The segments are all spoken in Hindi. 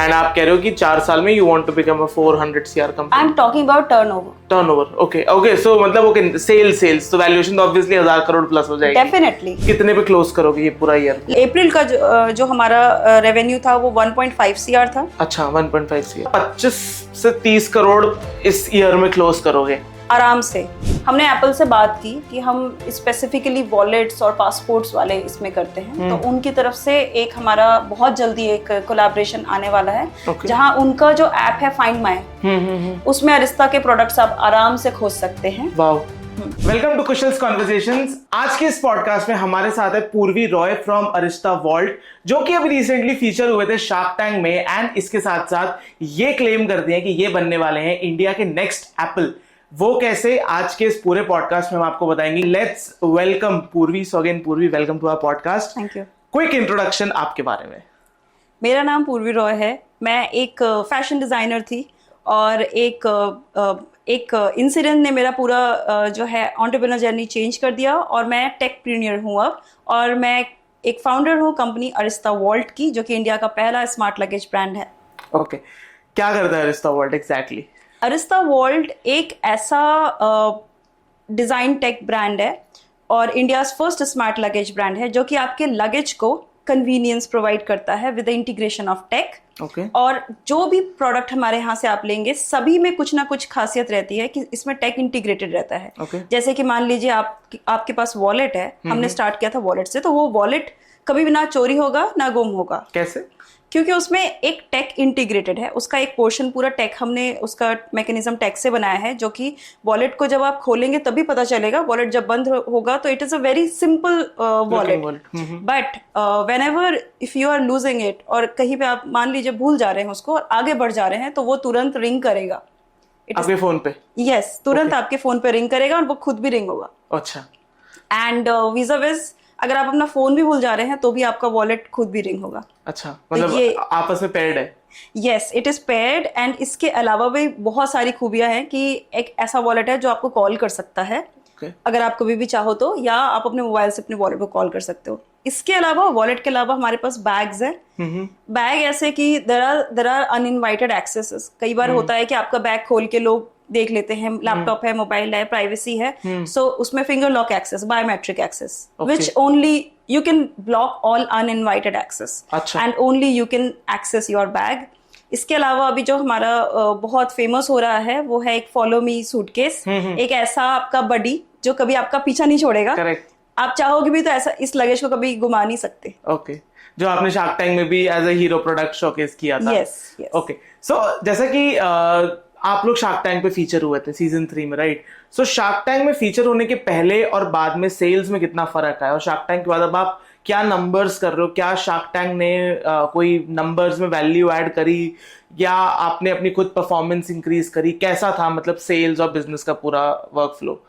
एंड आप कह रहे हो कि 4 साल में you want to become a 400 CR company. I am talking about turnover. Okay so मतलब ओके सेल्स तो वैल्यूएशन तो ऑब्वियसली 1000 करोड़ प्लस हो जाएगी। डेफिनेटली। कितने पे क्लोज करोगे ये पूरा ईयर? अप्रैल का जो हमारा रेवेन्यू था वो 1.5 CR था। अच्छा 1.5 CR। 25 से 30 करोड़ इस ईयर में क्लोज करोगे आराम से। हमने एप्पल से बात की कि हम स्पेसिफिकली वॉलेट्स और पासपोर्ट्स वाले इसमें करते हैं, तो उनकी तरफ से एक हमारा बहुत जल्दी एक कोलैबोरेशन आने वाला है, जहां उनका जो ऐप है फाइंड माई, उसमें अरिस्ता के प्रोडक्ट्स आप आराम से खोज सकते हैं। Wow. Welcome to Kushal's conversations. आज के इस पॉडकास्ट में हमारे साथ है पूर्वी रॉय फ्रॉम अरिस्ता वॉल्ट, जो कि अभी रिसेंटली फीचर हुए थे शार्क टैंक में, एंड इसके साथ साथ ये क्लेम करते हैं कि ये बनने वाले हैं इंडिया के नेक्स्ट एप्पल। वो कैसे, आज के इस पूरे पॉडकास्ट में हम आपको बताएंगे। Let's welcome Purvi. So again Purvi, welcome to our podcast. Thank you. Quick introduction आपके बारे में। मेरा नाम पूर्वी रॉय है। मैं एक फैशन डिजाइनर थी और एक इंसिडेंट ने मेरा पूरा जो है एंटरप्रेन्योर जर्नी चेंज कर दिया और मैं टेकप्रेन्योर हूँ अब, और मैं एक फाउंडर हूँ कंपनी अरिस्ता वॉल्ट की, जो कि इंडिया का पहला स्मार्ट लगेज ब्रांड है। ओके, क्या करता है Arista Vault exactly? Arista Vault एक ऐसा डिजाइन टेक ब्रांड है और India first smart luggage brand है, जो कि आपके लगेज को कन्वीनियंस प्रोवाइड करता है with the integration of tech. और जो भी प्रोडक्ट हमारे यहाँ से आप लेंगे, सभी में कुछ ना कुछ खासियत रहती है कि इसमें टेक इंटीग्रेटेड रहता है। जैसे कि मान लीजिए आपके पास वॉलेट है, हमने स्टार्ट किया था वॉलेट से, तो वो वॉलेट कभी भी ना चोरी होगा ना गुम होगा। कैसे? क्योंकि उसमें एक टेक इंटीग्रेटेड है, उसका एक पोर्शन पूरा टेक, हमने उसका मैकेनिज्म टेक से बनाया है, जो कि वॉलेट को जब आप खोलेंगे तभी पता चलेगा। वॉलेट जब बंद होगा तो it is a very simple wallet, but whenever if you are losing it और कहीं पे आप मान लीजिए भूल जा रहे हैं उसको और आगे बढ़ जा रहे हैं, तो वो तुरंत रिंग करेगा आपके फोन पे। यस, तुरंत आपके फोन पे रिंग करेगा और वो खुद भी रिंग होगा। अच्छा। एंड वीज़ा-विज़ अगर आप अपना फोन भी भूल जा रहे हैं तो भी आपका वॉलेट खुद भी रिंग होगा। अच्छा, मतलब ये आपस में पेयर्ड है? Yes, it is paired. And इसके अलावा भी बहुत सारी खूबियां हैं कि एक ऐसा वॉलेट है जो आपको कॉल कर सकता है अगर आप कभी भी चाहो तो, या आप अपने मोबाइल से अपने वॉलेट को कॉल कर सकते हो। इसके अलावा वॉलेट के अलावा हमारे पास बैग्स हैं। बैग ऐसे कि देयर आर अनइनवाइटेड एक्सेसेस। कई बार होता है कि आपका बैग खोल के लोग देख लेते हैं, लैपटॉप है, मोबाइल है, प्राइवेसी है, सो उसमें finger lock access, biometric access, which only you can block all uninvited access and only you can access your bag. इसके अलावा अभी जो हमारा बहुत फेमस हो रहा है वो है एक फॉलो मी सूटकेस, एक ऐसा आपका बडी जो कभी आपका पीछा नहीं छोड़ेगा। आप चाहोगे भी तो ऐसा इस लगेज को कभी घुमा नहीं सकते। ओके, जो आपने शार्क टैंक में भी as a hero product showcase किया था। यस। ओके, सो जैसा कि आप लोग शार्क टैंक पे फीचर हुए थे सीजन 3 में, राइट? सो शार्क टैंक में फीचर होने के पहले और बाद में सेल्स में कितना फर्क आया, और शार्क टैंक के बाद अब आप क्या नंबर्स कर रहे हो? क्या शार्क टैंक ने कोई नंबर्स में वैल्यू ऐड करी, या आपने अपनी खुद परफॉर्मेंस इंक्रीज करी? कैसा था मतलब सेल्स और बिजनेस का पूरा वर्क फ्लो?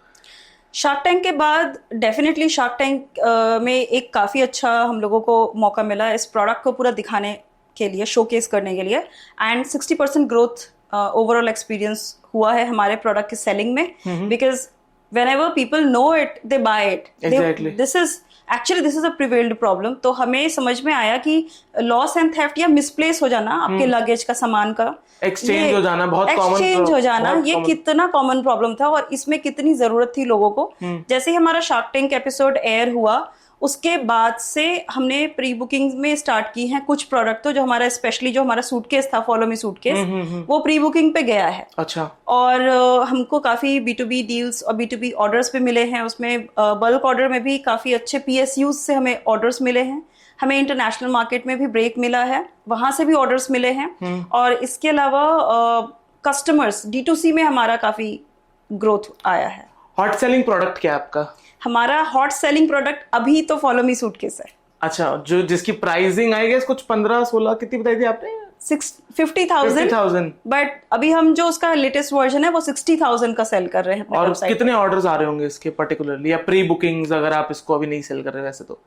शार्क टैंक के बाद डेफिनेटली शार्क टैंक में एक काफ़ी अच्छा हम लोगों को मौका मिला इस प्रोडक्ट को पूरा दिखाने के लिए, शोकेस करने के लिए। एंड 60% ग्रोथ ओवरऑल एक्सपीरियंस हुआ है हमारे प्रोडक्ट की सेलिंग में, because whenever people know it they buy it. Exactly. This is a prevalent problem. तो हमें समझ में आया कि लॉस एंड थेफ्ट या मिसप्लेस हो जाना आपके लगेज का, सामान का एक्सचेंज हो जाना, बहुत कॉमन एक्सचेंज हो जाना, ये कितना कॉमन प्रॉब्लम था और इसमें कितनी जरूरत थी लोगों को। जैसे ही हमारा शार्क टैंक एपिसोड एयर हुआ, उसके बाद से हमने प्री बुकिंग में स्टार्ट की हैं कुछ प्रोडक्ट, तो जो हमारा स्पेशली जो हमारा सूटकेस था, फॉलो मी सूटकेस, वो प्री बुकिंग पे गया है। अच्छा। और हमको काफी B2B डील्स और B2B ऑर्डर्स भी मिले हैं। उसमें बल्क ऑर्डर में भी काफी अच्छे PSUs से हमें ऑर्डर्स मिले हैं। हमें इंटरनेशनल मार्केट में भी ब्रेक मिला है, वहां से भी ऑर्डर्स मिले हैं। और इसके अलावा कस्टमर्स D2C में हमारा काफी ग्रोथ आया है। हॉट सेलिंग प्रोडक्ट क्या है आपका? हमारा हॉट सेलिंग प्रोडक्ट अभी तो फॉलो मी सूटकेस है। अच्छा, जो जिसकी प्राइसिंग आई गेस कुछ 15-16 कितनी बताई थी आपने? 50,000, बट अभी हम जो उसका लेटेस्ट वर्जन है वो 60,000 का सेल कर रहे हैं। और कितने ऑर्डर्स आ रहे होंगे इसके पर्टिकुलरली, या प्री बुकिंग्स अगर आप इसको अभी नहीं सेल कर रहे वैसे? तो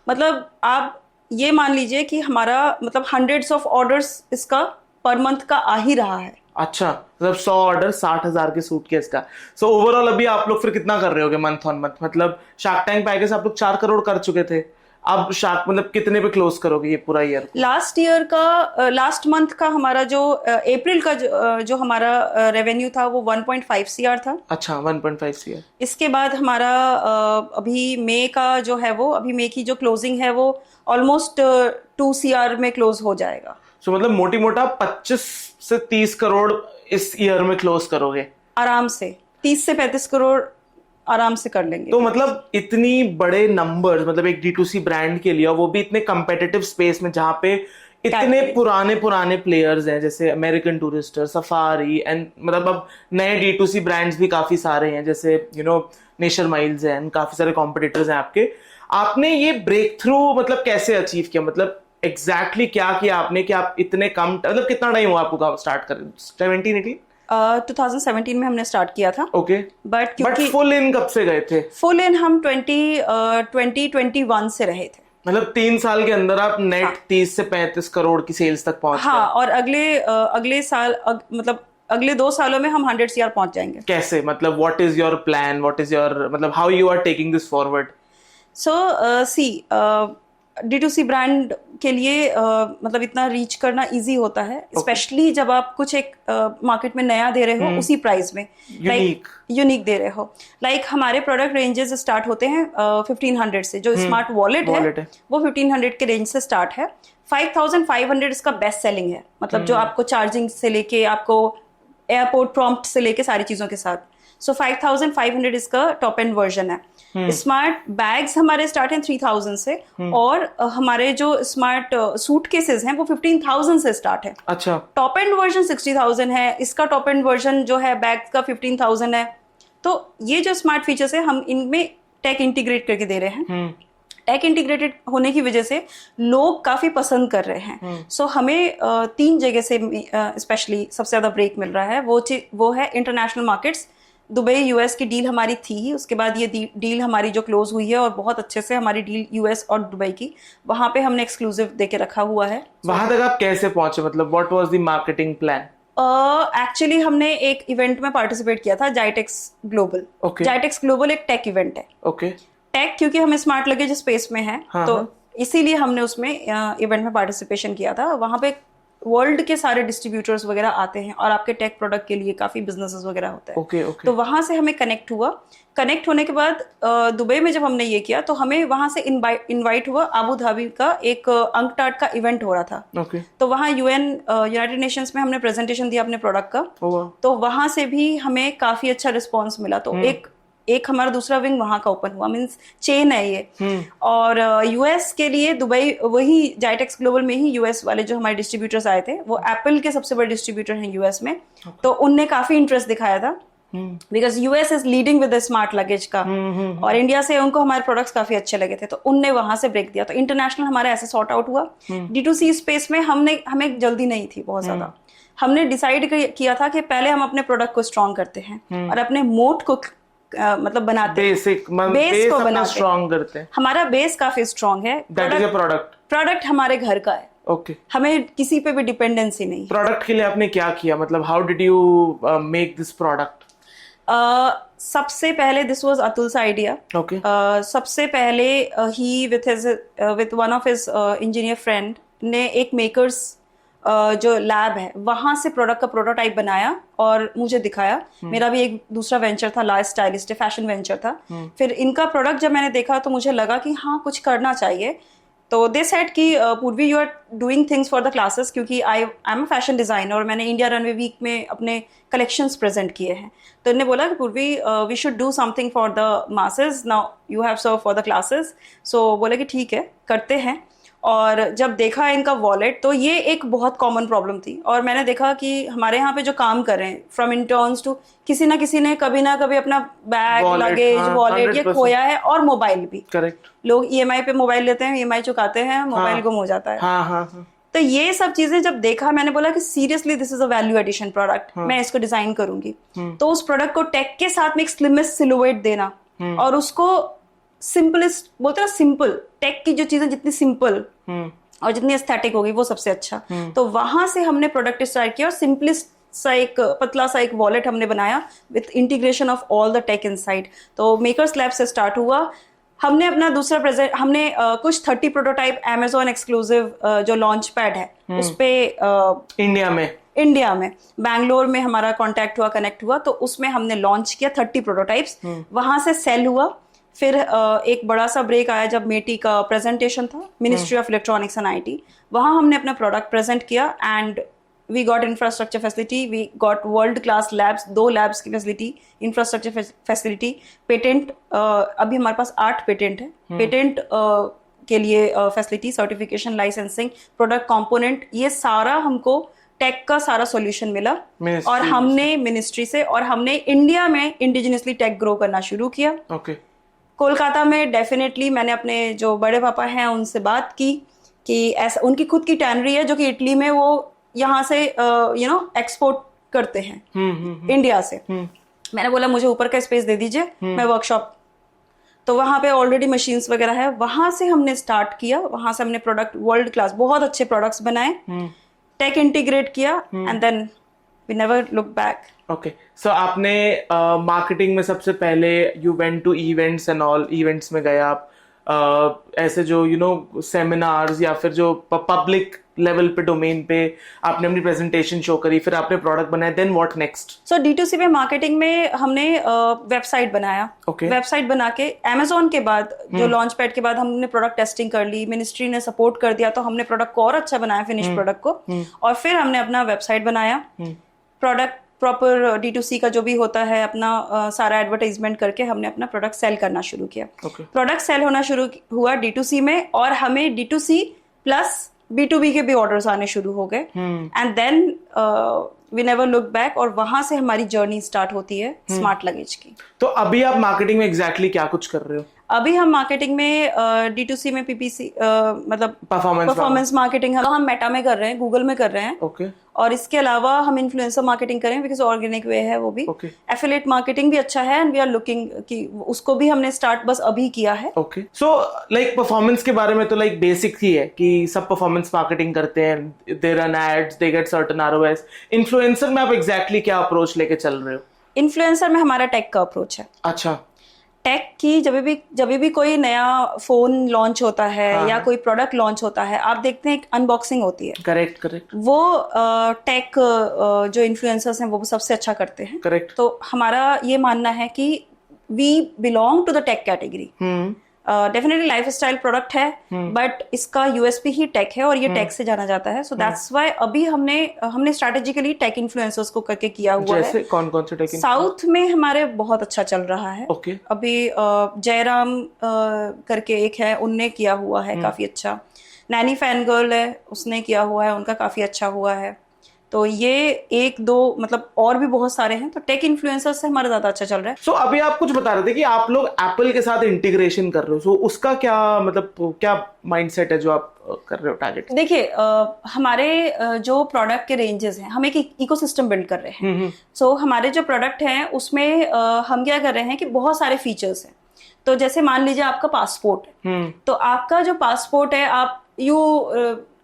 मतलब आप ये मान लीजिए कि हमारा मतलब हंड्रेड्स ऑफ ऑर्डर्स इसका पर मंथ का आ ही रहा है। अच्छा, मतलब 100 ऑर्डर 60,000 के सूटकेस का। सो ओवरऑल अभी आप लोग फिर कितना कर रहे होगे मंथ ऑन मंथ? मतलब शार्क टैंक पे आप लोग 4 करोड़ कर चुके थे, अब शार्क मतलब कितने पे क्लोज करोगे ये पूरा ईयर? लास्ट मंथ का हमारा जो अप्रैल का जो हमारा रेवेन्यू था वो 1.5 CR था। अच्छा, 1.5 CR। इसके बाद हमारा अभी मई का जो है वो, अभी मई की जो क्लोजिंग है वो ऑलमोस्ट 2 CR में क्लोज हो जाएगा। तो मतलब मोटी मोटा 25 से 30 करोड़ इस ईयर में क्लोज करोगे आराम से। 30 से 35 करोड़ आराम से कर लेंगे। तो मतलब इतनी बड़े नंबर्स, मतलब एक D2C ब्रांड के लिए, और वो भी इतने कम्पिटिटिव स्पेस में जहाँ पे इतने पुराने प्लेयर्स हैं, जैसे अमेरिकन टूरिस्टर, सफारी, एंड मतलब अब नए D2C ब्रांड्स भी काफी सारे हैं, जैसे नेचर माइल्स हैं, काफी सारे कॉम्पिटिटर्स हैं आपके। आपने ये ब्रेक थ्रू मतलब कैसे अचीव किया? मतलब एग्जैक्टली क्या किया आपने कि आप इतने कम, मतलब कितना टाइम हुआ आपको स्टार्ट कर? 2017 में हमने स्टार्ट किया था। ओके। बट फुल इन कब से गए थे? फुल इन हम 2021 से रहे थे। मतलब 3 साल के अंदर आप नेट 30 से 35 करोड़ की सेल्स तक पहुंच गए। हाँ, और अगले साल मतलब अगले 2 सालों में हम 100 CR पहुंच जाएंगे। कैसे? मतलब what is your plan, what is your, मतलब how you are taking this forward? So D2C brand के लिए मतलब इतना रीच करना इजी होता है, स्पेशली जब आप कुछ एक मार्केट में नया दे रहे हो उसी प्राइस में, यूनिक दे रहे हो। लाइक हमारे प्रोडक्ट रेंजेस स्टार्ट होते हैं 1500 से। जो स्मार्ट वॉलेट है वो 1500 के रेंज से स्टार्ट है। 5500 इसका बेस्ट सेलिंग है, मतलब जो आपको चार्जिंग से लेके आपको एयरपोर्ट प्रॉम्प्ट से लेके सारी चीजों के साथ। सो 5500 इसका टॉप एंड वर्जन है। स्मार्ट बैग्स हमारे स्टार्ट हैं 3000 से, और हमारे जो स्मार्ट सूट केसेस हैं वो 15000 से स्टार्ट है। अच्छा। टॉप एंड वर्जन 60000 है, इसका टॉप एंड वर्जन जो है बैग का 15000 है। तो ये जो स्मार्ट फीचर्स है हम इनमें टेक इंटीग्रेट करके दे रहे हैं। टेक इंटीग्रेटेड होने की वजह से लोग काफी पसंद कर रहे हैं। सो हमें 3 जगह से स्पेशली सबसे ज्यादा ब्रेक मिल रहा है। वो है इंटरनेशनल मार्केट्स। दुबई US की डील हमारी थी, उसके बाद ये डील हमारी जो क्लोज हुई है, और बहुत अच्छे से हमारी डील US और दुबई की, वहां पे हमने एक्सक्लूसिव देके रखा हुआ है। वहां तक आप कैसे पहुंचे? मतलब what was the marketing plan? Actually हमने एक इवेंट में पार्टिसिपेट किया था, जाइटेक्स ग्लोबल। जाइटेक्स ग्लोबल एक टेक इवेंट है। टेक क्योंकि हमें स्मार्ट लगेज स्पेस में है, तो इसीलिए हमने उसमें इवेंट में पार्टिसिपेशन किया था। वहां पे वर्ल्ड के सारे डिस्ट्रीब्यूटर्स वगैरह आते हैं, और आपके टेक प्रोडक्ट के लिए काफी बिजनेसेस वगैरह होते हैं। तो वहां से हमें कनेक्ट हुआ। कनेक्ट होने के बाद दुबई में जब हमने ये किया तो हमें वहां से इनवाइट हुआ। अबू धाबी का एक अंकटाट का इवेंट हो रहा था। तो वहाँ यूनाइटेड नेशंस में हमने प्रेजेंटेशन दिया अपने प्रोडक्ट का। तो वहां से भी हमें काफी अच्छा रिस्पॉन्स मिला। तो एक हमारा दूसरा विंग वहां का ओपन हुआ, मींस चेन है ये। और US के लिए दुबई, वही जाइटेक्स ग्लोबल में ही US वाले जो हमारे डिस्ट्रीब्यूटर्स आए थे, वो एप्पल के सबसे बड़े डिस्ट्रीब्यूटर हैं US में। तो उनने काफी इंटरेस्ट दिखाया था, because US is leading with the smart luggage का, और इंडिया से उनको हमारे प्रोडक्ट्स काफी अच्छे लगे थे, तो उनने वहां से ब्रेक दिया। तो इंटरनेशनल हमारा ऐसे सॉर्ट आउट हुआ। D2C स्पेस में हमें जल्दी नहीं थी बहुत ज्यादा। हमने डिसाइड किया था कि पहले हम अपने प्रोडक्ट को स्ट्रॉन्ग करते हैं और अपने मोट को मतलब बनाते हैं, बेस को बनाते स्ट्रॉन्ग करते हैं। हमारा बेस काफी स्ट्रॉन्ग है। प्रोडक्ट हमारे घर का है। हमें किसी पे भी डिपेंडेंसी नहीं। प्रोडक्ट के लिए आपने क्या किया? मतलब how did you make this product? सबसे पहले दिस वाज अतुल सा आइडिया। सबसे पहले ही with one of his engineer friend ने एक मेकर्स जो लैब है वहां से प्रोडक्ट का प्रोटोटाइप बनाया और मुझे दिखाया। मेरा भी एक दूसरा वेंचर था, ला स्टाइलिस्ट फैशन वेंचर था। फिर इनका प्रोडक्ट जब मैंने देखा तो मुझे लगा कि हाँ कुछ करना चाहिए। तो दे सेड कि Purvi you are doing things for the classes, क्योंकि I am a fashion designer और मैंने इंडिया रनवे वीक में अपने कलेक्शंस प्रेजेंट किए हैं। तो इन्होंने बोला कि Purvi we should do something for the masses, now you have serve for the classes. So बोले कि ठीक है करते हैं। और जब देखा इनका वॉलेट, तो ये एक बहुत कॉमन प्रॉब्लम थी। और मैंने देखा कि हमारे यहाँ पे जो काम कर रहे हैं फ्रॉम इंटर्न्स टू, किसी ना किसी ने कभी ना कभी अपना बैग, लगेज, वॉलेट ये खोया है, और मोबाइल भी। करेक्ट। लोग EMI पे मोबाइल लेते हैं, EMI चुकाते हैं, मोबाइल गुम हो जाता है। तो ये सब चीजें जब देखा, मैंने बोला कि seriously this is a value addition product, मैं इसको डिजाइन करूंगी। तो उस प्रोडक्ट को टेक के साथ में एक स्लिमेस्ट सिलुएट देना, और उसको सिंपलेस्ट बोलते हैं ना, सिंपल टेक की जो चीजें जितनी सिंपल और जितनी एस्थेटिक होगी वो सबसे अच्छा। तो वहां से हमने प्रोडक्ट स्टार्ट किया और सिंपलेस्ट सा एक पतला सा एक वॉलेट हमने बनाया with integration of all the tech inside. तो मेकर्स लैब से स्टार्ट हुआ। हमने अपना दूसरा प्रेजेंट हमने कुछ 30 प्रोटोटाइप Amazon एक्सक्लूसिव जो लॉन्च पैड है उस पे इंडिया में बैंगलोर में हमारा कांटेक्ट हुआ, कनेक्ट हुआ, तो उसमें हमने लॉन्च किया 30 प्रोटोटाइप्स। वहां से सेल हुआ। फिर एक बड़ा सा ब्रेक आया जब मेटी का प्रेजेंटेशन था, Ministry of Electronics and IT. वहां हमने अपना प्रोडक्ट प्रेजेंट किया and we got infrastructure facility, we got world class labs, 2 labs की फैसिलिटी, इंफ्रास्ट्रक्चर फैसिलिटी, पेटेंट, अभी हमारे पास 8 पेटेंट है, पेटेंट के लिए facility, certification, licensing, product component, ये सारा हमको टेक का सारा सॉल्यूशन मिला। और हमने मिनिस्ट्री से और हमने इंडिया में इंडिजिनियसली टेक ग्रो करना शुरू किया। कोलकाता में डेफिनेटली मैंने अपने जो बड़े पापा हैं उनसे बात की कि ऐसा, उनकी खुद की टैनरी है जो कि इटली में वो यहाँ से एक्सपोर्ट करते हैं इंडिया से। मैंने बोला मुझे ऊपर का स्पेस दे दीजिए, मैं वर्कशॉप, तो वहां पे ऑलरेडी मशीन्स वगैरह है, वहां से हमने स्टार्ट किया। वहां से हमने प्रोडक्ट वर्ल्ड क्लास बहुत अच्छे प्रोडक्ट्स बनाए, टेक इंटीग्रेट किया and then we never look back. Okay, so आपने मार्केटिंग में सबसे पहले you went to events and all, events में गए आप, ऐसे जो सेमिनार्स या फिर जो पब्लिक लेवल पे डोमेन पे आपने अपनी प्रेजेंटेशन शो करी, फिर आपने प्रोडक्ट बनाया, then what next? So D2C में मार्केटिंग में हमने वेबसाइट बनाया। वेबसाइट बना के Amazon के बाद जो लॉन्च पैड के बाद हमने प्रोडक्ट टेस्टिंग कर ली, मिनिस्ट्री ने सपोर्ट कर दिया, तो हमने प्रोडक्ट को और अच्छा बनाया, फिनिश प्रोडक्ट को, और फिर हमने अपना वेबसाइट बनाया, प्रोडक्ट प्रॉपर D2C का जो भी होता है अपना सारा एडवर्टाइजमेंट करके हमने अपना प्रोडक्ट सेल करना शुरू किया। प्रोडक्ट सेल होना शुरू हुआ D2C में, और हमें D2C प्लस B2B के भी ऑर्डर्स आने शुरू हो गए and then we never look back, और वहां से हमारी जर्नी स्टार्ट होती है स्मार्ट लगेज की। तो अभी आप मार्केटिंग में एग्जैक्टली क्या कुछ कर रहे हो? अभी हम मार्केटिंग में D2C में PPC मतलब परफॉर्मेंस मार्केटिंग हम मेटा में कर रहे हैं, गूगल में कर रहे हैं, और इसके अलावा हम इन्फ्लुएंसर मार्केटिंग करें बिकॉज ऑर्गेनिक वे है वो भी। एफिलिएट मार्केटिंग भी अच्छा है एंड वी आर लुकिंग कि उसको भी हमने स्टार्ट बस अभी किया है। ओके, सो लाइक परफॉर्मेंस के बारे में तो लाइक बेसिक ही है कि सब परफॉर्मेंस मार्केटिंग करते हैं, they run ads, they get certain ROIs। Influencer में आप एग्जैक्टली क्या अप्रोच लेके चल रहे हो? इन्फ्लुएंसर में हमारा टेक का अप्रोच है। अच्छा, टेक की जब भी कोई नया फोन लॉन्च होता है या कोई प्रोडक्ट लॉन्च होता है, आप देखते हैं एक अनबॉक्सिंग होती है। करेक्ट। वो टेक जो इन्फ्लुएंसर्स हैं वो सबसे अच्छा करते हैं। करेक्ट। तो हमारा ये मानना है कि we belong to the tech category. Definitely lifestyle product है, बट इसका USP ही टेक है और ये टेक से जाना जाता है। सो दैट्स व्हाई अभी हमने स्ट्रेटेजिकली टेक इन्फ्लुएंसर्स को करके किया हुआ है। जैसे कौन से टेक? साउथ में हमारे बहुत अच्छा चल रहा है। अभी जयराम करके एक है, उनने किया हुआ है काफी अच्छा। नैनी फैन गर्ल है, उसने किया हुआ है, उनका काफी अच्छा हुआ है। तो ये 1-2 मतलब और भी बहुत सारे हैं, तो टेक इन्फ्लुएंसर्स से हमारा ज्यादा अच्छा चल रहा है। सो अभी आप कुछ बता रहे थे कि आप लोग एप्पल के साथ इंटीग्रेशन कर रहे हो, सो उसका क्या मतलब क्या माइंडसेट है जो आप कर रहे हो टारगेट? देखिए हमारे जो प्रोडक्ट के रेंजेस हैं, हम एक इकोसिस्टम बिल्ड कर रहे हैं। सो हमारे जो प्रोडक्ट हैं उसमें हम क्या कर रहे हैं कि बहुत सारे फीचर्स हैं। तो जैसे मान लीजिए आपका पासपोर्ट है, तो आपका जो पासपोर्ट है आप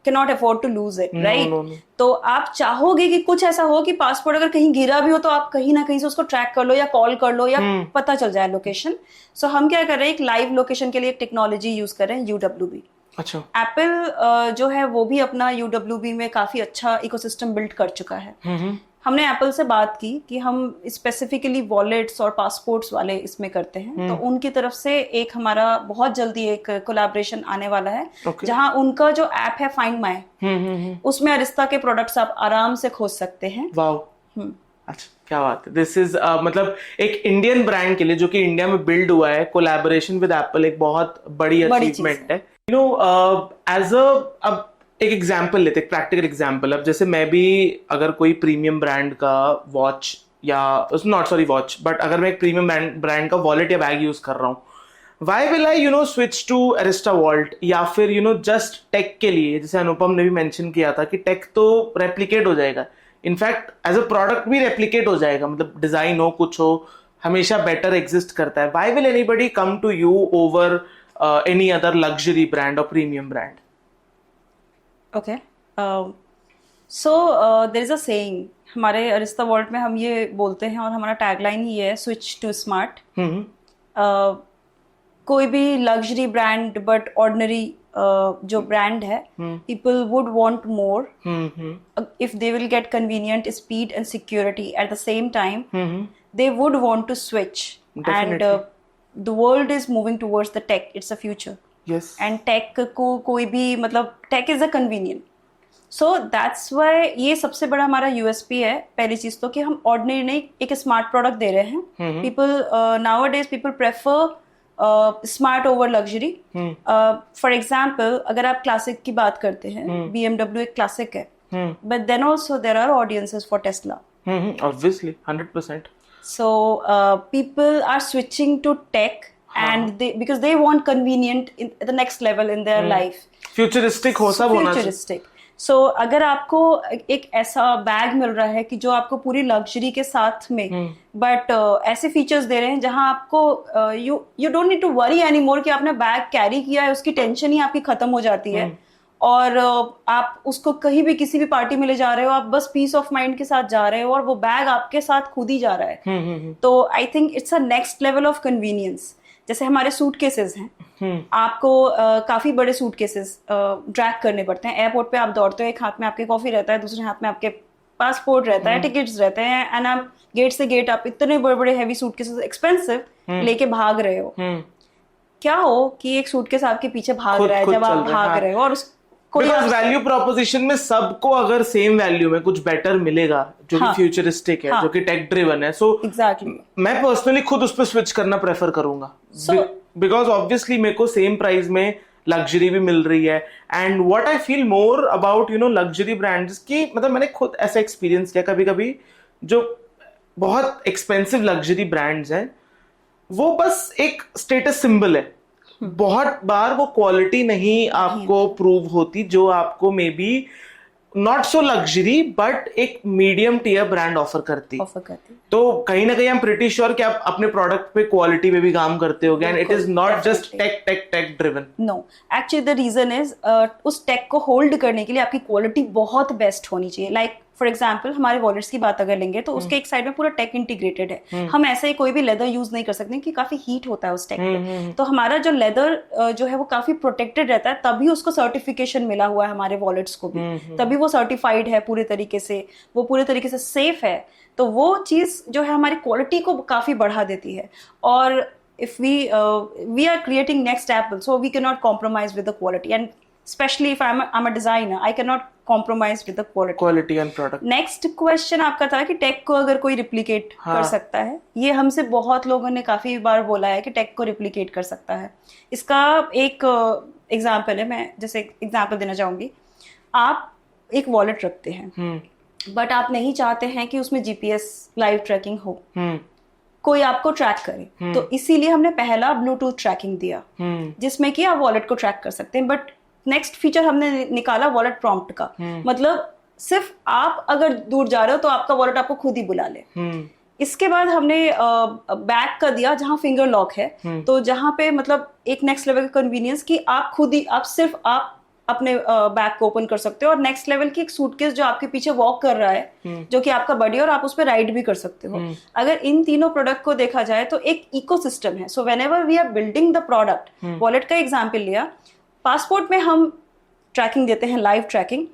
cannot afford to lose it, right? No. तो आप चाहोगे कि कुछ ऐसा हो कि पासपोर्ट अगर कहीं गिरा भी हो तो आप कहीं ना कहीं से उसको ट्रैक कर लो या कॉल कर लो या पता चल जाए लोकेशन। सो हम क्या कर रहे हैं, एक लाइव लोकेशन के लिए एक टेक्नोलॉजी यूज कर रहे हैं, UWB। अच्छा। एप्पल जो है वो भी अपना UWB में काफी अच्छा इकोसिस्टम बिल्ड कर चुका है। हमने एप्पल से बात की कि हम स्पेसिफिकली वॉलेट्स और पासपोर्ट्स वाले इसमें करते हैं, तो उनकी तरफ से एक हमारा बहुत जल्दी एक कोलैबोरेशन आने वाला है, जहां उनका जो ऐप है फाइंड माई, उसमें अरिस्ता के प्रोडक्ट्स आप आराम से खोज सकते हैं। वाओ, अच्छा, क्या बात है। दिस इज मतलब एक इंडियन ब्रांड के लिए जो कि इंडिया में बिल्ड हुआ है, कोलैबोरेशन विद एप्पल एक बहुत बड़ी अचीवमेंट है। यू नो, एज अब एक एग्जाम्पल लेते, एक प्रैक्टिकल एग्जाम्पल। अब जैसे मैं भी अगर कोई प्रीमियम ब्रांड का वॉच या नॉट सॉरी वॉच, बट अगर मैं एक प्रीमियम ब्रांड का वॉलेट या बैग यूज कर रहा हूँ, why will I switch to Arista Vault, या फिर जस्ट टेक के लिए, जैसे अनुपम ने भी मेंशन किया था कि टेक तो रेप्लिकेट हो जाएगा, इनफैक्ट एज अ प्रोडक्ट भी रेप्लिकेट हो जाएगा, मतलब डिजाइन हो कुछ हो हमेशा बेटर एग्जिस्ट करता है। Why will anybody come to you over any other luxury brand और premium brand? Okay, so there is a saying, हमारे अरिस्ता वॉल्ट में हम ये बोलते हैं और हमारा टैगलाइन ही है, स्विच टू स्मार्ट। कोई भी लग्जरी ब्रांड बट ऑर्डिनरी जो ब्रांड है, people would want more if they will get convenient speed and security at the same time, they would want to switch. And the world is moving towards the tech, it's a future. Yes. And tech को कोई भी मतलब tech is a convenient. So that's why ये सबसे बड़ा हमारा यूएसपी है. पहली चीज तो कि हम ऑर्डिनरी नहीं एक स्मार्ट प्रोडक्ट दे रहे हैं. People nowadays people prefer smart over luxury. For example अगर आप क्लासिक की बात करते हैं, BMW एक क्लासिक है, but then also there are audiences for Tesla. Obviously 100%. So people are switching to tech, and because they want convenient in the next level in their life. Futuristic हो सब होना चाहिए. Futuristic. So अगर आपको एक ऐसा बैग मिल रहा है कि जो आपको पूरी लग्जरी के साथ में बट ऐसे फीचर्स दे रहे हैं जहां आपको you don't need to worry any more कि आपने बैग कैरी किया है, उसकी टेंशन ही आपकी खत्म हो जाती है. और आप उसको कहीं भी किसी भी पार्टी में ले जा रहे हो, आप बस पीस ऑफ माइंड के साथ जा रहे हो और वो बैग आपके साथ खुद ही जा रहा है. तो I think it's a next level of convenience. जैसे हमारे सूटकेसेस हैं, आपको काफी बड़े सूटकेसेस ड्रैग करने पड़ते हैं. एयरपोर्ट पे आप दौड़ते हो, एक हाथ में आपके कॉफी रहता है, दूसरे हाथ में आपके पासपोर्ट रहता है, टिकट्स रहते हैं, एंड आप गेट से गेट आप इतने बड़े बड़े हैवी सूटकेसेस एक्सपेंसिव लेके भाग रहे हो. क्या हो कि एक सूटकेस आपके पीछे भाग रहा है जब आप भाग रहे हो, और बिकॉज वैल्यू प्रोपोजिशन में सबको अगर सेम वैल्यू में कुछ बेटर मिलेगा जो कि फ्यूचरिस्टिक है, जो कि टेक ड्रिवन है, सो मैं पर्सनली खुद उस पर स्विच करना प्रेफर करूंगा. बिकॉज ऑब्वियसली मेरे को सेम प्राइस में लग्जरी भी मिल रही है. And what I feel more about luxury brands की, मतलब मैंने खुद ऐसा एक्सपीरियंस किया कभी कभी, जो बहुत एक्सपेंसिव लग्जरी ब्रांड्स हैं वो बस एक स्टेटस सिंबल है. बहुत बार वो क्वालिटी नहीं आपको प्रूव होती जो आपको may be not so luxury but एक मीडियम टियर ब्रांड ऑफर करती. तो कहीं ना कहीं आई एम प्रीटी श्योर कि आप अपने प्रोडक्ट पे क्वालिटी पे भी काम करते होगे, and it is not just tech driven. No, actually the reason is उस टेक को होल्ड करने के लिए आपकी क्वालिटी बहुत बेस्ट होनी चाहिए. लाइक फॉर एग्जाम्पल हमारे वॉलेट्स की बात अगर लेंगे तो उसके एक साइड में पूरा टेक इंटीग्रेटेड है. हम ऐसे ही कोई भी लेदर यूज नहीं कर सकते क्योंकि काफी हीट होता है उस टेक पे. तो हमारा जो लेदर जो है वो काफी प्रोटेक्टेड रहता है, तभी उसको सर्टिफिकेशन मिला हुआ है हमारे वॉलेट्स को भी, तभी वो सर्टिफाइड है पूरे तरीके से, वो पूरे तरीके से सेफ है. तो वो चीज जो है हमारी क्वालिटी को काफी बढ़ा देती है. और if we are creating next Apple, so we cannot compromise with the quality, and especially if I'm a designer, I cannot compromise with the quality and product. Next question आपका था कि टेक को अगर कोई रिप्लिकेट कर सकता है. ये हमसे बहुत लोगों ने काफी बार बोला है कि टेक को रिप्लिकेट कर सकता है. इसका एक एग्जाम्पल है, मैं जैसे एग्जाम्पल देना चाहूंगी. आप एक वॉलेट रखते हैं बट आप नहीं चाहते हैं कि उसमें जीपीएस लाइव ट्रैकिंग हो, कोई आपको ट्रैक करे. तो इसीलिए हमने पहला ब्लूटूथ ट्रैकिंग दिया जिसमें कि आप वॉलेट को ट्रैक कर सकते हैं. बट नेक्स्ट फीचर हमने निकाला वॉलेट प्रॉम्प्ट का. मतलब सिर्फ आप अगर दूर जा रहे हो तो आपका वॉलेट आपको खुद ही बुला ले. इसके बाद हमने बैक का दिया जहां फिंगर लॉक है. तो जहां पे मतलब एक नेक्स्ट लेवल का कन्वीनियंस कि आप खुद ही आप अपने बैग को ओपन कर सकते हो, और नेक्स्ट लेवल की एक सूटकेस जो आपके पीछे वॉक कर रहा है जो कि आपका बडी, और आप उस पर राइड भी कर सकते हो. अगर इन तीनों प्रोडक्ट को देखा जाए तो एक इकोसिस्टम है. So whenever we are building the product, wallet का एग्जांपल लिया, पासपोर्ट में हम ट्रैकिंग देते हैं, लाइव ट्रैकिंग.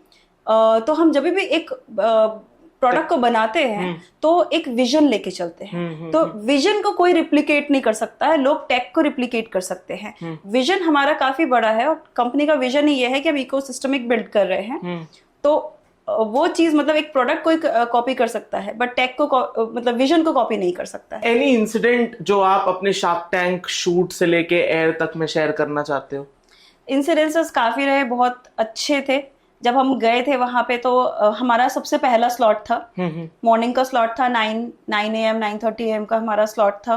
तो हम जब भी एक प्रोडक्ट को बनाते हैं तो एक विजन लेके चलते हैं. तो विजन को कोई रिप्लिकेट नहीं कर सकता है, लोग टेक को रिप्लिकेट कर सकते हैं. विजन हमारा काफी बड़ा है और कंपनी का विजन ही ये है कि हम इकोसिस्टम एक बिल्ड कर रहे हैं. तो वो चीज मतलब एक प्रोडक्ट कोई कॉपी कर सकता है बट टेक को मतलब विजन को कॉपी नहीं कर सकता है. एनी इंसिडेंट जो आप अपने शार्क टैंक शूट से लेके एयर तक में शेयर करना चाहते हो? इंसिडेंसेस काफी रहे, बहुत अच्छे थे. जब हम गए थे वहां पे तो हमारा सबसे पहला स्लॉट था, मॉर्निंग का स्लॉट था, 9 AM 9:30 AM का हमारा स्लॉट था.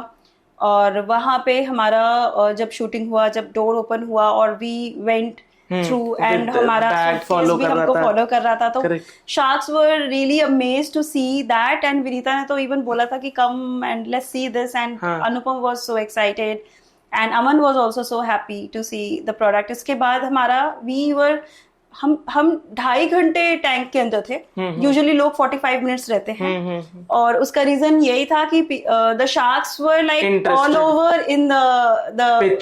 और वहां पे हमारा जब शूटिंग हुआ, जब डोर ओपन हुआ और वी वेंट थ्रू एंड हमारा फॉलो भी हमको फॉलो कर रहा था. तो sharks were really amazed to see that. And Vineeta ने तो इवन बोला था कि come and let's see this. And Anupam was so excited and Aman was also so happy to see the product. इसके बाद हमारा वी वर हम 2.5 घंटे टैंक के अंदर थे। यूजुअली लोग 45 मिनट्स रहते हैं। और उसका रीजन यही था कि the sharks were like all over in the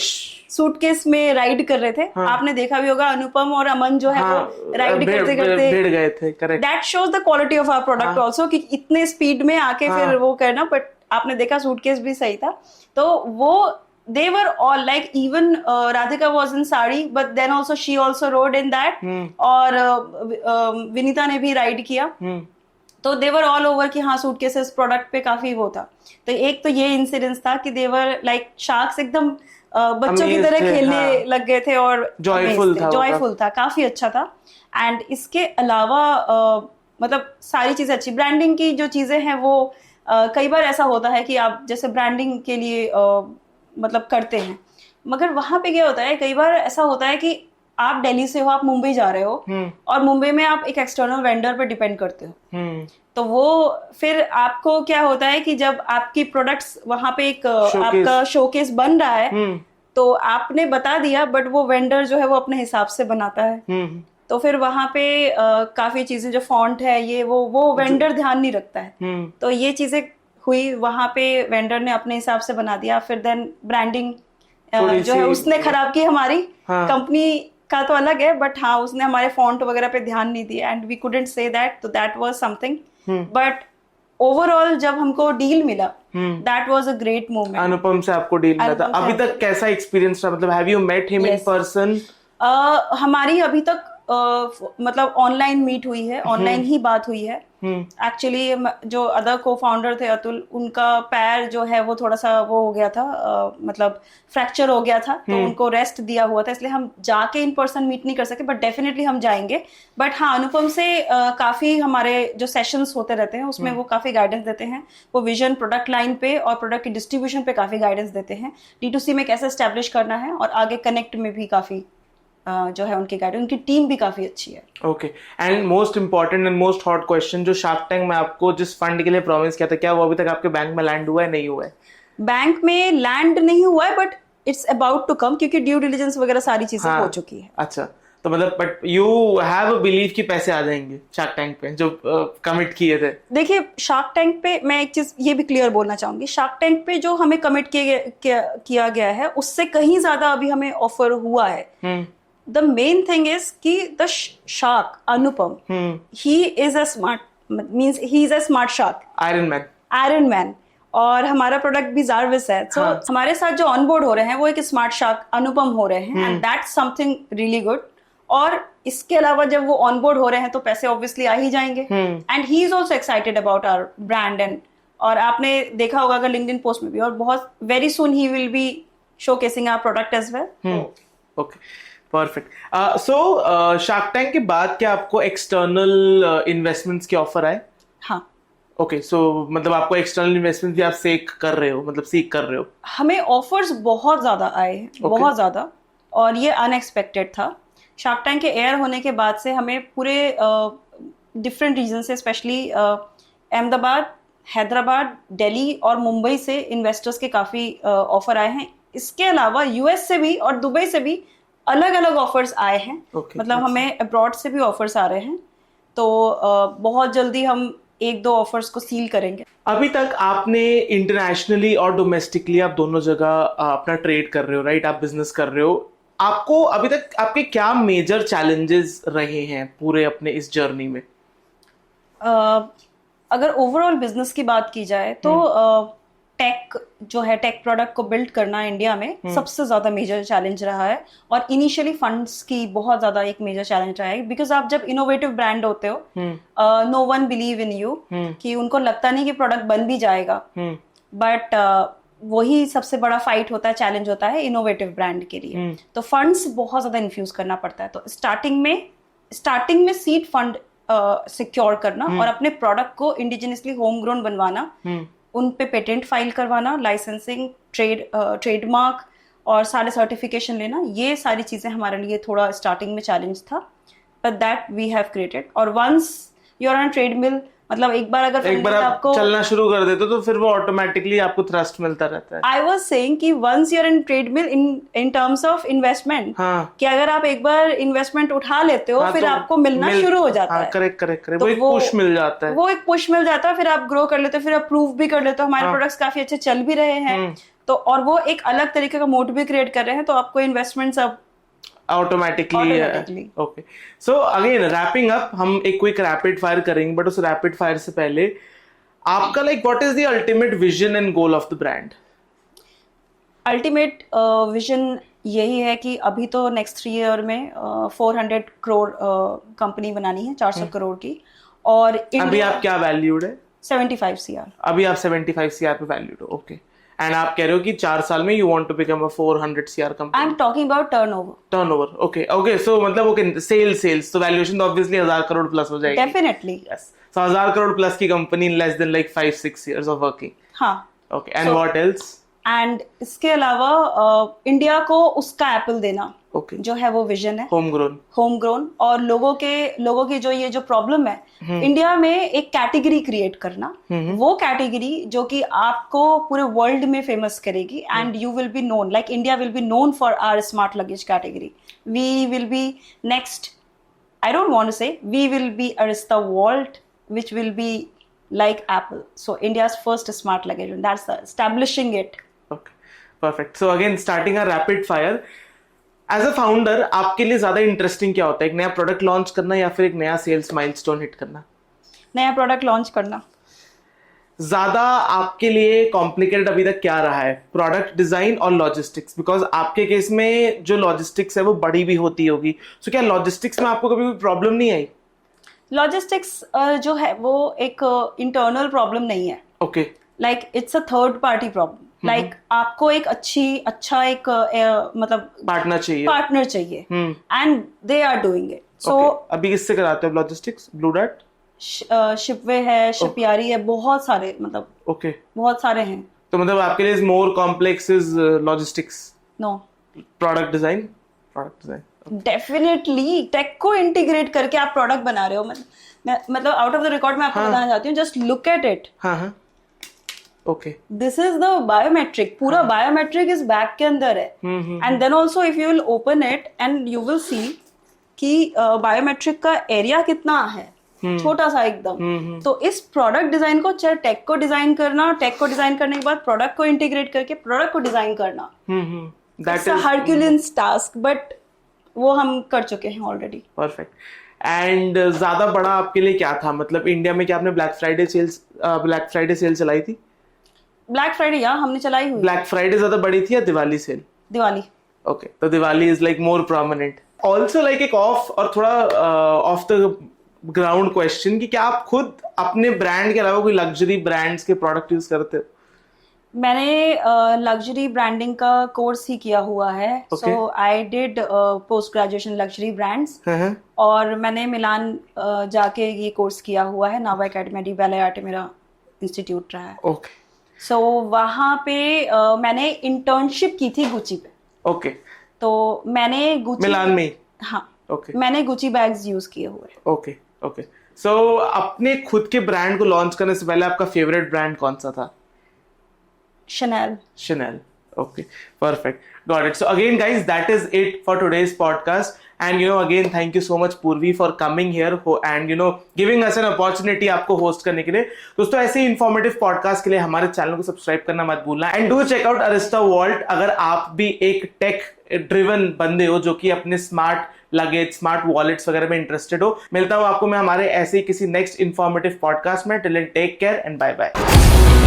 suitcase में राइड कर रहे थे। आपने देखा भी होगा अनुपम और अमन जो है वो राइड करते करते भिड़ गए थे। Correct. That shows the quality of our product also कि इतने स्पीड में आके फिर वो करना। बट आपने देखा सूटकेस भी सही था। तो वो they were all like even Radhika was in sari but then also she also rode in that और विनीता ने भी राइड किया। तो they were all over कि हाँ सूटकेसेस प्रोडक्ट पे काफी वो था। तो एक तो ये इंसिडेंस था कि they were like sharks एकदम बच्चों की तरह खेलने लग गए थे और जॉयफुल था काफी अच्छा था। एंड इसके अलावा मतलब सारी चीजें अच्छी, ब्रांडिंग की जो चीजें हैं वो कई बार ऐसा होता है कि आप जैसे ब्रांडिंग के लिए मतलब करते हैं, मगर वहां पे क्या होता है कई बार ऐसा होता है कि आप दिल्ली से हो, आप मुंबई जा रहे हो और मुंबई में आप एक एक्सटर्नल वेंडर पे डिपेंड करते हो। तो वो फिर आपको क्या होता है कि जब आपकी प्रोडक्ट्स वहां पे एक आपका शोकेस बन रहा है तो आपने बता दिया बट वो वेंडर जो है वो अपने हिसाब से बनाता है। तो फिर वहां पे काफी चीजें जो फॉन्ट है ये वो वेंडर ध्यान नहीं रखता है। तो ये चीजें हुई, वहां पे वेंडर ने अपने हिसाब से बना दिया। फिर देन ब्रांडिंग जो है उसने खराब की हमारी कंपनी का तो अलग है बट हाँ उसने हमारे फॉन्ट वगैरह पे ध्यान नहीं दिया and we couldn't say that. तो that was something but overall जब हमको डील मिला that was a great moment. Anupam से आपको डील मिला था, अभी तक कैसा एक्सपीरियंस रहा? मतलब have you met him in person? हमारी अभी तक मतलब ऑनलाइन मीट हुई है, ऑनलाइन ही बात हुई है। एक्चुअली जो अदर को फाउंडर थे अतुल, उनका पैर जो है वो थोड़ा सा वो हो गया था, मतलब फ्रैक्चर हो गया था तो उनको रेस्ट दिया हुआ था, इसलिए हम जाके इन पर्सन मीट नहीं कर सके बट डेफिनेटली हम जाएंगे। बट हाँ अनुपम से काफी हमारे जो सेशंस होते रहते हैं उसमें वो काफी गाइडेंस देते हैं। वो विजन प्रोडक्ट लाइन पे और प्रोडक्ट की डिस्ट्रीब्यूशन पे काफी गाइडेंस देते हैं, D2C में कैसे एस्टेब्लिश करना है और आगे कनेक्ट में भी काफी जो है उनकी गाइड, उनकी टीम भी काफी अच्छी है। Okay. And most important and most hot question, जो शार्क टैंक में आपको जिस फंड के लिए प्रॉमिस किया था, क्या वो अभी तक आपके बैंक में लैंड हुआ है, नहीं हुआ है? बैंक में लैंड नहीं हुआ है but it's about to come, क्योंकि ड्यू डिलिजेंस वगैरह सारी चीजें हो चुकी है। अच्छा, तो मतलब but you have a believe कि पैसे आ जाएंगे शार्क टैंक पे जो कमिट किए थे? देखिए शार्क टैंक पे मैं एक चीज ये भी क्लियर बोलना चाहूंगी, शार्क टैंक पे जो हमें कमिट किया गया है उससे कहीं ज्यादा अभी हमें ऑफर हुआ है। The main thing is कि the shark Anupam, he is a smart, means he is a smart shark, Iron Man, और हमारा प्रोडक्ट भी जारविस है। तो हमारे साथ जो ऑनबोर्ड हो रहे हैं वो एक स्मार्ट शार्क अनुपम हो रहे हैं and that's something really good. और इसके अलावा जब वो ऑनबोर्ड हो रहे हैं तो पैसे ऑब्वियसली आ ही जाएंगे and he is also excited about our brand. And और आपने देखा होगा अगर लिंक्डइन पोस्ट में भी, और बहुत very soon he will be showcasing our product as well. Okay, perfect. So Shark Tank के बाद क्या आपको एक्सटर्नल इन्वेस्टमेंट्स के ऑफर आए? हाँ। ओके, सो मतलब आपको एक्सटर्नल इन्वेस्टमेंट भी आप सीख कर रहे हो? हमें ऑफर्स बहुत ज्यादा आए हैं, बहुत ज्यादा, और ये अनएक्सपेक्टेड था। शार्क टैंक के एयर होने के बाद से हमें पूरे डिफरेंट रीजन से, स्पेशली अहमदाबाद, हैदराबाद, दिल्ली और मुंबई से इन्वेस्टर्स के काफी ऑफर आए हैं। इसके अलावा यूएस से भी और दुबई से भी अलग अलग ऑफर्स आए हैं। मतलब हमें अब्रॉड से भी ऑफर्स आ रहे हैं। तो बहुत जल्दी हम 1-2 ऑफर्स को सील करेंगे। अभी तक आपने इंटरनेशनली और डोमेस्टिकली आप दोनों जगह अपना ट्रेड कर रहे हो, राइट? आप बिजनेस कर रहे हो। आपको अभी तक आपके क्या मेजर चैलेंजेस रहे हैं पूरे अपने इस जर्नी में? अगर ओवरऑल बिजनेस की बात की जाए तो टेक जो है, टेक प्रोडक्ट को बिल्ड करना इंडिया में सबसे ज्यादा मेजर चैलेंज रहा है। और इनिशियली फंड्स की बहुत ज्यादा एक मेजर चैलेंज रहा है, बिकॉज आप जब इनोवेटिव ब्रांड होते हो, no one believe in you, कि उनको लगता नहीं कि प्रोडक्ट बन भी जाएगा, बट वही सबसे बड़ा फाइट होता है, चैलेंज होता है इनोवेटिव ब्रांड के लिए। तो फंड्स बहुत ज्यादा इन्फ्यूज करना पड़ता है। तो स्टार्टिंग में सीड फंड सिक्योर करना और अपने प्रोडक्ट को इंडिजिनियसली होम ग्रोन बनवाना, उन पे पेटेंट फाइल करवाना, लाइसेंसिंग, ट्रेडमार्क और सारे सर्टिफिकेशन लेना, ये सारी चीजें हमारे लिए थोड़ा स्टार्टिंग में चैलेंज था, but that we have created. और once you are on treadmill, मतलब एक बार अगर एक बार आप आपको चलना शुरू कर देते तो फिर वो ऑटोमेटिकली आपको थ्रस्ट मिलता रहता है। आई वॉज सेइंग कि once you're in treadmill in terms of investment, हाँ कि अगर आप एक बार इन्वेस्टमेंट उठा लेते हो हाँ, फिर तो आपको मिलना शुरू हो जाता है। करेक्ट करेक्ट करेक्ट, तो वो एक पुश मिल जाता है। वो एक पुश मिल जाता है, फिर आप ग्रो कर लेते हो, फिर आप प्रूव भी कर लेते हो, हमारे प्रोडक्ट्स काफी अच्छे चल भी रहे हैं, तो और वो एक अलग तरीके का मोड भी क्रिएट कर रहे हैं, तो आपको इन्वेस्टमेंट्स अब automatically. Okay, so again wrapping up, हम एक क्विक रैपिड फायर करेंगे, बट उस रैपिड फायर से पहले आपका like what is the ultimate vision and goal of the brand? Ultimate vision यही है कि अभी तो नेक्स्ट 3 ईयर में 400 करोड़ कंपनी बनानी है, 400 करोड़ की, और अभी आप क्या वैल्यूड है? 75 CR। अभी आप 75 CR पे वैल्यूड हो, ओके। एंड आप कह रहे हो कि 4 साल में you want to become a 400 CR company. I am talking about turnover. Okay okay, so मतलब ओके, सेल्स तो वैल्यूएशन तो ऑब्वियसली 1000 करोड़ प्लस हो जाएगी। Definitely yes, so 1000 crore plus की company in less than like 5-6 years of working. हाँ, okay, and what else? And इसके अलावा इंडिया को उसका एप्पल देना, ओके, जो है वो विजन है, होम ग्रोन, और लोगों की जो ये जो प्रॉब्लम है, इंडिया में एक कैटेगरी क्रिएट करना, वो कैटेगरी जो कि आपको पूरे वर्ल्ड में फेमस करेगी, and you will be known, like India will be known for our smart luggage category. We will be next, I don't want to say we will be Arista Vault, which will be like Apple. So India's first smart luggage, and that's establishing it. Okay, perfect. So again, starting a rapid fire. As a founder, आपके लिए ज्यादा इंटरेस्टिंग क्या होता है? एक नया प्रोडक्ट लॉन्च करना या फिर एक नया सेल्स माइलस्टोन हिट करना? नया प्रोडक्ट लॉन्च करना। ज्यादा आपके लिए कॉम्प्लिकेटेड अभी तक क्या रहा है, प्रोडक्ट डिजाइन और लॉजिस्टिक्स? बिकॉज आपके केस में जो लॉजिस्टिक्स है वो बड़ी भी होती होगी, सो क्या लॉजिस्टिक्स में आपको कभी कोई प्रॉब्लम नहीं आई? लॉजिस्टिक्स जो है वो एक इंटरनल प्रॉब्लम नहीं है। Okay, like it's a third party problem. Like आपको एक अच्छा एक मतलब पार्टनर चाहिए, and they are doing it. So अभी किससे कराते हो लॉजिस्टिक्स? ब्लू डार्ट, शिपवे है, शिपयारी है, बहुत सारे, मतलब ओके, बहुत सारे हैं। तो मतलब आपके लिए more complex is logistics? No, product design. Definitely tech को इंटीग्रेट करके आप प्रोडक्ट बना रहे हो। मतलब आउट ऑफ द रिकॉर्ड मैं आपको बताना चाहती हूँ, जस्ट लुक एट इट। हाँ, okay, this is the biometric, पूरा बायोमेट्रिक इस बैग के अंदर है, and then also if you will open it and you will see कि बायोमेट्रिक का एरिया कितना है, छोटा सा एकदम। तो इस प्रोडक्ट डिजाइन को, चाहे टेक को डिजाइन करना, टेक को डिजाइन करने के बाद प्रोडक्ट को इंटीग्रेट करके प्रोडक्ट को डिजाइन करना, that's a Herculean task, but वो हम कर चुके हैं ऑलरेडी। परफेक्ट। एंड ज्यादा बड़ा आपके लिए क्या था? मतलब इंडिया में क्या आपने ब्लैक फ्राइडे सेल चलाई थी? ब्लैक फ्राइडे या हमने चलाई हुई। ब्लैक फ्राइडे ज्यादा बड़ी थी या दिवाली सेल? दिवाली। ओके, तो Diwali is like more prominent. Also like एक ऑफ और थोड़ा ऑफ द ग्राउंड क्वेश्चन कि क्या आप खुद अपने ब्रांड के अलावा कोई लग्जरी ब्रांड्स के प्रोडक्ट यूज करते हो? मैंने लग्जरी ब्रांडिंग का कोर्स ही किया हुआ है। So I did post graduation luxury brands, और मैंने मिलान जाके ये कोर्स किया हुआ है। Nuova Accademia di Belle Arti मेरा इंस्टीट्यूट रहा है। ओके, सो वहाँ पे मैंने इंटर्नशिप की थी गुची पे। ओके, तो मैंने गुची मिलान में? हाँ, ओके, मैंने गुची बैग्स यूज किए हुए। ओके ओके, सो अपने खुद के ब्रांड को लॉन्च करने से पहले आपका फेवरेट ब्रांड कौन सा था? Chanel. Okay, perfect. Got it. So again, guys, that is it for today's podcast. And again, thank you so much, Purvi, for coming here and giving us an opportunity आपको host करने के लिए। दोस्तों, ऐसे informative podcast के लिए हमारे चैनल को सब्सक्राइब करना मत भूलना। And do check out Arista Vault अगर आप भी एक tech driven बंदे हो जो कि अपने स्मार्ट लगेज, स्मार्ट वॉलेट्स वगैरह में इंटरेस्टेड हो। मिलता हूँ आपको मैं हमारे ऐसे ही किसी नेक्स्ट इन्फॉर्मेटिव पॉडकास्ट में। Till then take care and bye bye.